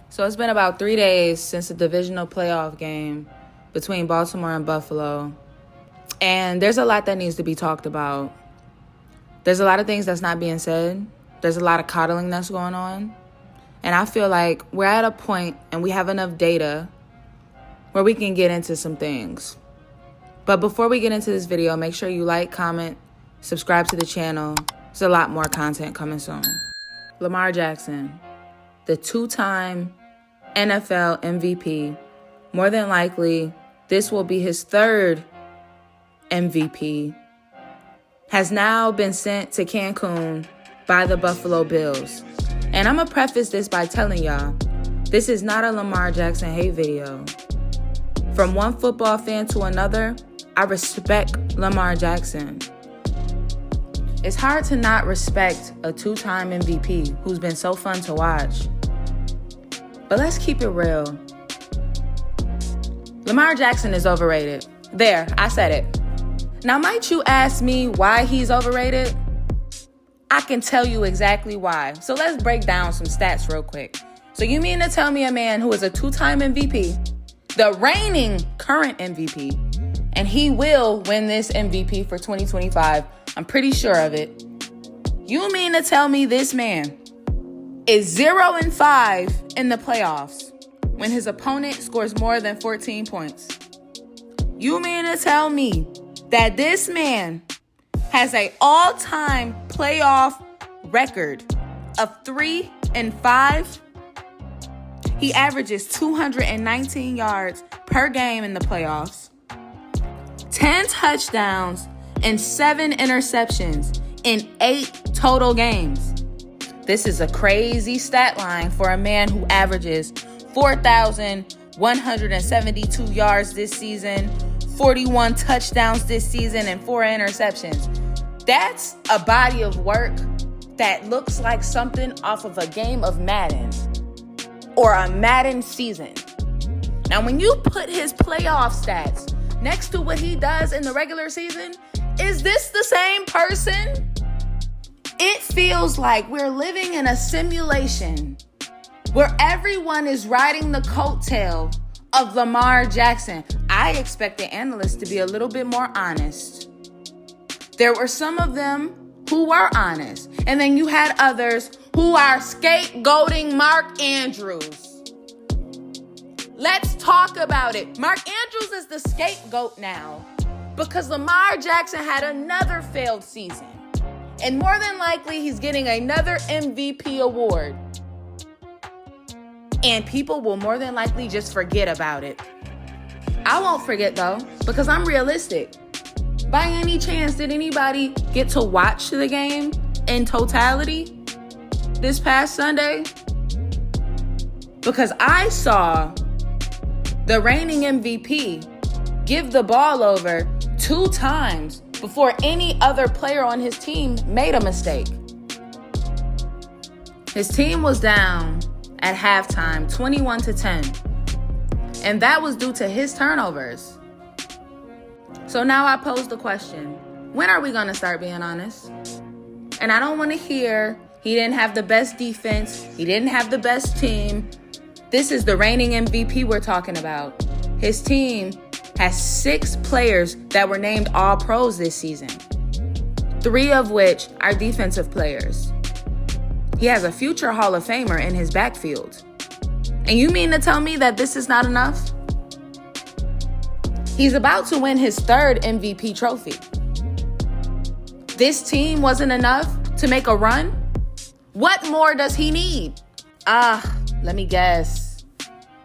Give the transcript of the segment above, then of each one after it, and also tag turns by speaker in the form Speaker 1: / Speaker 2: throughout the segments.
Speaker 1: So it's been about 3 days since the divisional playoff game between Baltimore and Buffalo. And there's a lot that needs to be talked about. There's a lot of things that's not being said. There's a lot of coddling that's going on. And I feel like we're at a point and we have enough data where we can get into some things. But before we get into this video, make sure you like, comment, subscribe to the channel. There's a lot more content coming soon. Lamar Jackson, the two-time NFL MVP. More than likely, this will be his third MVP. Has now been sent to Cancun by the Buffalo Bills. And I'm going to preface this by telling y'all, this is not a Lamar Jackson hate video. From one football fan to another, I respect Lamar Jackson. It's hard to not respect a two-time MVP who's been so fun to watch. But let's keep it real. Lamar Jackson is overrated. There, I said it. Now, might you ask me why he's overrated? I can tell you exactly why. So let's break down some stats real quick. So you mean to tell me a man who is a two-time MVP, the reigning current MVP, and he will win this MVP for 2025, I'm pretty sure of it. You mean to tell me this man is 0-5 in the playoffs when his opponent scores more than 14 points? You mean to tell me that this man has an all-time playoff record of 3-5? He averages 219 yards per game in the playoffs, 10 touchdowns, and 7 interceptions in 8 total games. This is a crazy stat line for a man who averages 4,172 yards this season, 41 touchdowns this season, and 4 interceptions. That's a body of work that looks like something off of a game of Madden or a Madden season. Now, when you put his playoff stats next to what he does in the regular season, is this the same person? It feels like we're living in a simulation where everyone is riding the coattail of Lamar Jackson. I expect the analysts to be a little bit more honest. There were some of them who were honest, and then you had others who are scapegoating Mark Andrews. Let's talk about it. Mark Andrews is the scapegoat now because Lamar Jackson had another failed season. And more than likely, he's getting another MVP award. And people will more than likely just forget about it. I won't forget, though, because I'm realistic. By any chance, did anybody get to watch the game in totality this past Sunday? Because I saw the reigning MVP give the ball over 2 times before any other player on his team made a mistake. His team was down at halftime 21-10. And that was due to his turnovers. So now I pose the question, when are we going to start being honest? And I don't want to hear he didn't have the best defense, he didn't have the best team. This is the reigning MVP we're talking about. His team has 6 players that were named All-Pros this season, 3 of which are defensive players. He has a future Hall of Famer in his backfield. And you mean to tell me that this is not enough? He's about to win his 3rd MVP trophy. This team wasn't enough to make a run? What more does he need? Let me guess.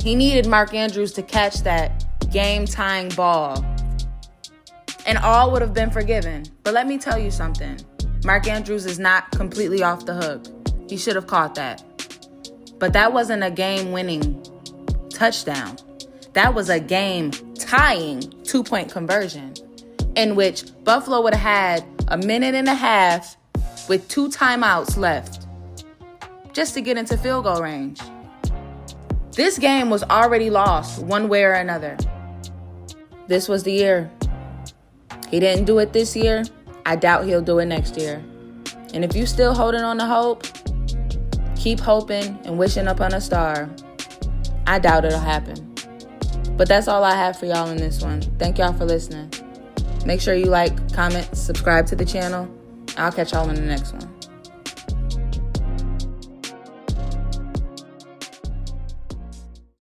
Speaker 1: He needed Mark Andrews to catch that game-tying ball. And all would have been forgiven. But let me tell you something. Mark Andrews is not completely off the hook. He should have caught that. But that wasn't a game-winning touchdown. That was a game-tying 2-point conversion in which Buffalo would have had a minute and a half with 2 timeouts left just to get into field goal range. This game was already lost one way or another. This was the year. He didn't do it this year. I doubt he'll do it next year. And if you still holding on to hope, keep hoping and wishing upon a star. I doubt it'll happen. But that's all I have for y'all in this one. Thank y'all for listening. Make sure you like, comment, subscribe to the channel. I'll catch y'all in the next one.